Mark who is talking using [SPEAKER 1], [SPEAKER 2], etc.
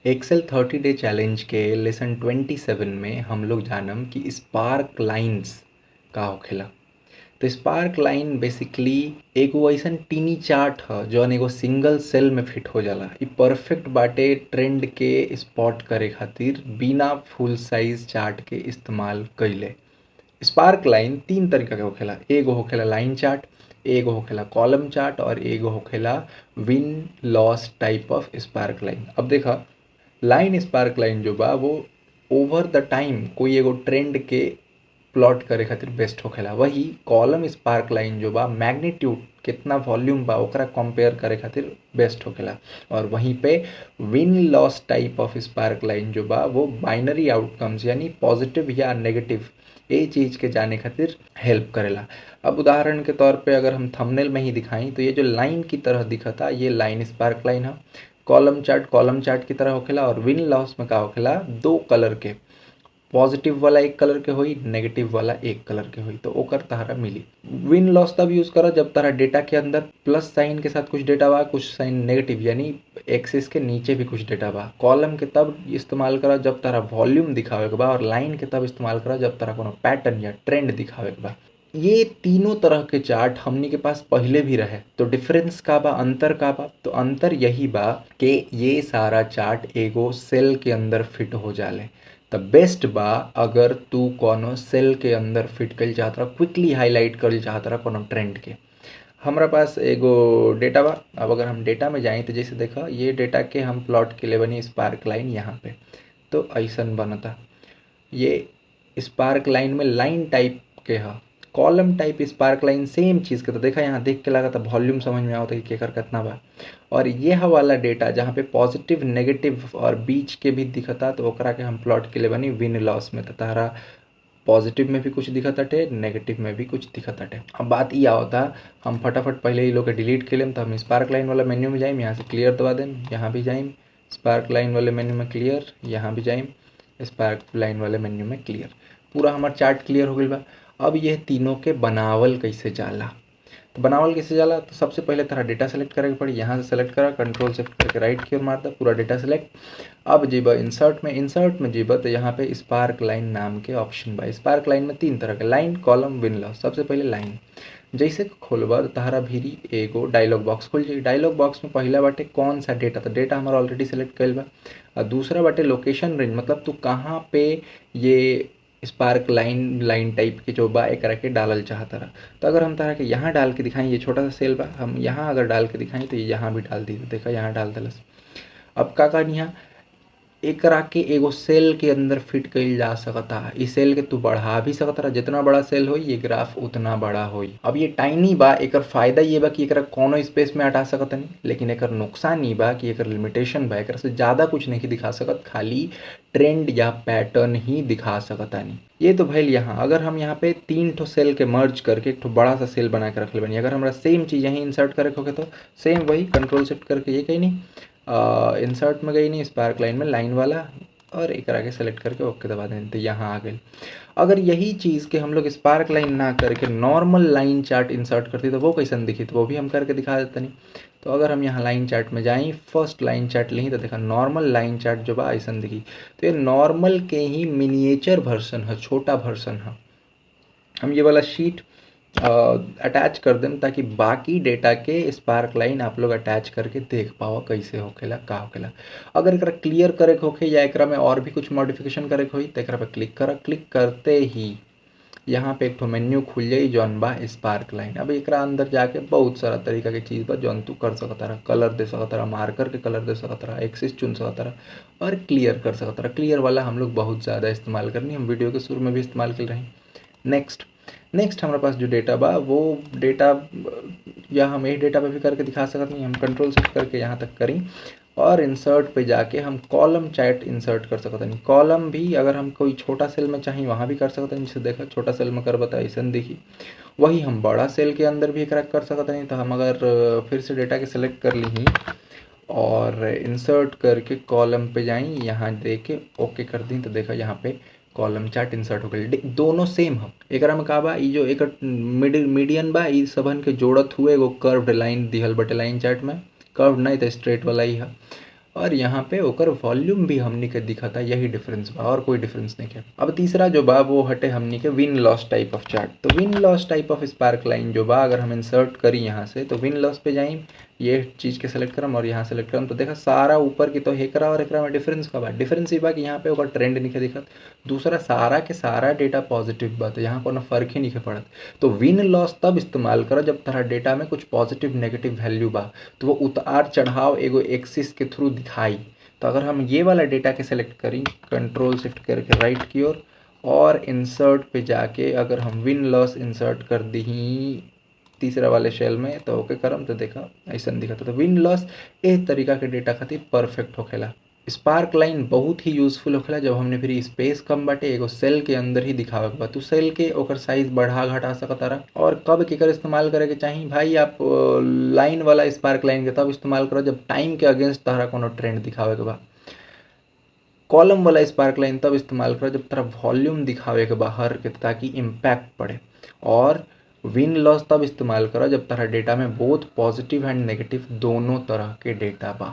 [SPEAKER 1] Excel 30 day challenge के lesson 27 में हम लोग जानम कि स्पार्क लाइन्स का होखेला। तो स्पार्क लाइन बेसिकली एगो अइसन टीनी चार्ट ह जौन एगो सिंगल सेल में फिट हो जाला। इ परफेक्ट बाटे ट्रेंड के स्पॉट करे खातिर बिना फुल साइज चार्ट के इस्तेमाल कइले। स्पार्क लाइन तीन तरीका के होखेला। एगो होखेला लाइन चार्ट, एगो होखेला कॉलम चार्ट और एगो होखेला win loss type of spark line. अब देखा, लाइन स्पार्क लाइन जो बा वो ओवर द टाइम कोई एगो ट्रेंड के प्लॉट करे खातिर बेस्ट होखेला। वही कॉलम स्पार्क लाइन जो बा मैग्नीट्यूड कितना वॉल्यूम बा ओकरा कंपेयर करे खातिर बेस्ट होखेला। और वहीं पे win loss type of spark line जो बा वो बाइनरी आउटकम्स यानी पॉजिटिव या नेगेटिव ये चीज़ के जाने खातिर हेल्प करेला। अब उदाहरण के तौर पे अगर हम थंबनेल में ही दिखाई तो ये जो लाइन की तरह दिखता ये लाइन स्पार्क लाइन है। कॉलम चार्ट की तरह होखेला। और विन लॉस में का होखेला, दो कलर के, पॉजिटिव वाला एक कलर के होई, नेगेटिव वाला एक कलर के होई, तो ओकर तहरा मिली। विन लॉस तब यूज करा जब तारा डेटा के अंदर प्लस साइन के साथ कुछ डेटा बा, कुछ साइन नेगेटिव यानी एक्सिस के नीचे भी कुछ डेटा बा। कॉलम के तब इस्तेमाल करा जब तारा वॉल्यूम दिखावे के बा, और लाइन के तब इस्तेमाल करा जब तारा कोनो पैटर्न या ट्रेंड दिखावे के बा। ये तीनों तरह के चार्ट हमनी के पास पहले भी रहे। तो डिफरेंस का बा, अंतर का बा, तो अंतर यही बा कि ये सारा चार्ट एगो सेल के अंदर फिट हो जाले। तो बेस्ट बा अगर तू कोनो सेल के अंदर फिट कइल चाहत रहा, क्विकली हाईलाइट कइल चाहत रहा कोनो ट्रेंड के। हमरा पास एगो डेटा बा। अब अगर हम डेटा में जाएं तो जैसे देखा, ये डेटा के हम प्लॉट के लिए बनी स्पार्क लाइन यहाँ पे, तो ऐसन बनता। ये स्पार्क लाइन में लाइन टाइप के ह। Column type spark line same चीज़ के। तो देखा यहाँ देख के लगा था वॉल्यूम समझ में आवता कि केकर कितना बा। और यह वाला डेटा जहाँ पे पॉजिटिव नेगेटिव और बीच के भी दिखता, तो ओकरा के हम प्लॉट के लिए बनी विन लॉस में। तो तारा पॉजिटिव में भी कुछ दिखत अटे, नेगेटिव में भी कुछ दिखत अटे। अब बात ये होता, हम फटाफट पहले ही लोग के डिलीट के लेम। तो हम स्पार्क लाइन वाला मेन्यू में जाइम, यहाँ से क्लियर दबा देम, यहाँ भी जाइम स्पार्क लाइन वाले मेन्यू में क्लियर, यहाँ भी जाइम स्पार्क लाइन वाले मेन्यू में क्लियर। पूरा हमार चार्ट क्लियर हो गई बा। अब यह तीनों के बनावल कैसे जाला, तो बनावल कैसे जाला, तो सबसे पहले तारा डेटा सेलेक्ट करे के पड़ी। यहाँ से सेलेक्ट करा, कंट्रोल शिफ्ट करके राइट की ओर मार दा, पूरा डेटा सेलेक्ट। अब जीबा इंसर्ट में जीबा तो यहाँ पे स्पार्क लाइन नाम के ऑप्शन बा। स्पार्क लाइन में तीन तरह के, लाइन कॉलम विन लॉस। सबसे पहले लाइन जैसे खोलबा तो तहरा भीरी एगो डायलॉग बॉक्स खुल जाई। डायलॉग बॉक्स में पहला बाटे कौन सा डेटा, तो डेटा हमारा ऑलरेडी सेलेक्ट कइल बा। और दूसरा बाटे लोकेशन रेंज, मतलब तू कहाँ पे ये स्पार्क लाइन टाइप के जो बा एकरा के डालल चाहत रहा। तो अगर हम तरह के यहाँ डाल के दिखाएं, ये छोटा सा सेल बा, हम यहाँ अगर डाल के दिखाएं तो ये यहाँ भी डाल दी। देखा यहाँ डाल दलस। अब का करनी है, एकरा के एगो सेल के अंदर फिट कइल जा सकता। इस सेल के तू बढ़ा भी सकता रहा, जितना बड़ा सेल होई ये ग्राफ उतना बड़ा होई। अब ये टाइनी बा, एकर फायदा ये बा कि एकरा कोनो स्पेस में हटा सकत नहीं, लेकिन एकर नुकसान ये बा कि एकर लिमिटेशन बा, एकर से ज़्यादा कुछ नहीं दिखा सकत, खाली ट्रेंड या पैटर्न ही दिखा सकता नहीं। ये तो भइल यहाँ। अगर हम यहाँ पे तीन ठो सेल के मर्ज करके एक ठो बड़ा सा सेल बना के रख ले बनी, अगर हमरा सेम चीज़ यहीं इंसर्ट करे होके तो सेम वही कंट्रोल शिफ्ट करके ये कहीं नहीं इंसर्ट में गई नहीं, स्पार्क लाइन में लाइन वाला, और एक आगे सेलेक्ट करके ओके दबा दें तो यहाँ आ गए। अगर यही चीज़ के हम लोग स्पार्क लाइन ना करके नॉर्मल लाइन चार्ट इंसर्ट करती तो वो कैसन दिखी, तो वो भी हम करके दिखा देते नहीं। तो अगर हम यहाँ लाइन चार्ट में जाएं, फर्स्ट लाइन चार्ट ली तो देखा नॉर्मल लाइन चार्ट जो बा ऐसन दिखी। तो ये नॉर्मल के ही मिनिएचर वर्सन है, छोटा वर्सन है। हम ये वाला शीट अटैच कर दें ताकि बाकी डेटा के स्पार्क लाइन आप लोग अटैच करके देख पाओ कैसे होखेला का होखेला। अगर एकरा क्लियर करे के होखे या एकरा में और भी कुछ मॉडिफिकेशन करे के होई तो एकरा पे क्लिक करा। क्लिक करते ही यहाँ पे एक ठो मेन्यू खुल जाई जौन बा स्पार्क लाइन। अब एकरा अंदर जाके बहुत सारा तरीका के चीज़ बा जौन तू कर सकता रहा। कलर दे सकता रहा, मार्कर के कलर दे सकता रहा, एक्सिस चुन सकता रहा, और क्लियर कर सकता रहा। क्लियर वाला हम लोग बहुत ज़्यादा इस्तेमाल करनी, हम वीडियो के शुरू में भी इस्तेमाल कर रहे हैं। नेक्स्ट हमारे पास जो डेटा बा वो डेटा या हम एक डेटा पे भी करके दिखा सकते नहीं, हम कंट्रोल शिफ्ट करके यहाँ तक करी और इंसर्ट पे जाके हम कॉलम चार्ट इंसर्ट कर सकते नहीं। कॉलम भी अगर हम कोई छोटा सेल में चाहिए वहाँ भी कर सकते हैं, जैसे देखा छोटा सेल में कर बता ऐसा देखी। वही हम बड़ा सेल के अंदर भी क्रैक कर सकते नहीं। तो हम अगर फिर से डेटा के सिलेक्ट कर ली और इंसर्ट करके कॉलम पे जाएं, यहाँ दे के ओके कर दी तो देखा यहाँ पे कॉलम चार्ट इंसर्ट हो गई। दोनों सेम हम एकरा में का बा, ई जो एक मीडियन बा ई सबन के जोड़त हुए एगो कर्व्ड लाइन दिहल बटे लाइन चार्ट में। कर्व्ड नहीं तो स्ट्रेट वाला ही है। और यहाँ पे ओकर वॉल्यूम भी हमनी के दिखता, यही डिफरेंस बा और कोई डिफरेंस नहीं है। अब तीसरा जो बा वो हटे हमनी के win loss type of chart. तो win loss type of spark line जो बा अगर हम इंसर्ट करी यहाँ से, तो विन लॉस पे जाइम, ये चीज़ के सेलेक्ट करम और यहाँ सेलेक्ट करम, तो देखा सारा ऊपर की तो एकरा और एकरा में डिफरेंस का बा। डिफरेंस ये बा कि यहाँ पे ओकर ट्रेंड नहीं दिखत, दूसरा सारा के सारा डेटा पॉजिटिव बा, तो यहाँ कोनो फर्क ही नहीं पड़त। तो विन लॉस तब इस्तेमाल करो जब तारा डेटा में कुछ पॉजिटिव नेगेटिव वैल्यू बा, तो वो उतार चढ़ाव एगो एक्सिस के थ्रू दिखाई। तो अगर हम ये वाला डेटा के सेलेक्ट करी, कंट्रोल शिफ्ट करके राइट की ओर और इंसर्ट पे जाके अगर हम विन लॉस इंसर्ट कर दी तीसरा वाले शेल में, तो ओके करम, तो देखा ऐसा दिखता। तो विन लॉस इस तरीका के डेटा खातिर परफेक्ट होखेला। स्पार्क लाइन बहुत ही यूजफुल होखेला जब हमने फिर स्पेस कम बाटे, एगो सेल के अंदर ही दिखावे के बा, तो सेल के ओकर साइज बढ़ा घटा सकत तारा। और कब केकर इस्तेमाल करे के चाहिए भाई, आप लाइन वाला स्पार्क लाइन के तब इस्तेमाल करो जब टाइम के अगेंस्ट तारा कोनो ट्रेंड दिखावे के बा। कॉलम वाला स्पार्क लाइन तब इस्तेमाल करो जब तारा वॉल्यूम दिखावे के बाहर के, ताकि इम्पैक्ट पड़े। और विन लॉस तब इस्तेमाल करो जब तारा डेटा में बोथ पॉजिटिव एंड नेगेटिव दोनों तरह के डेटा बा।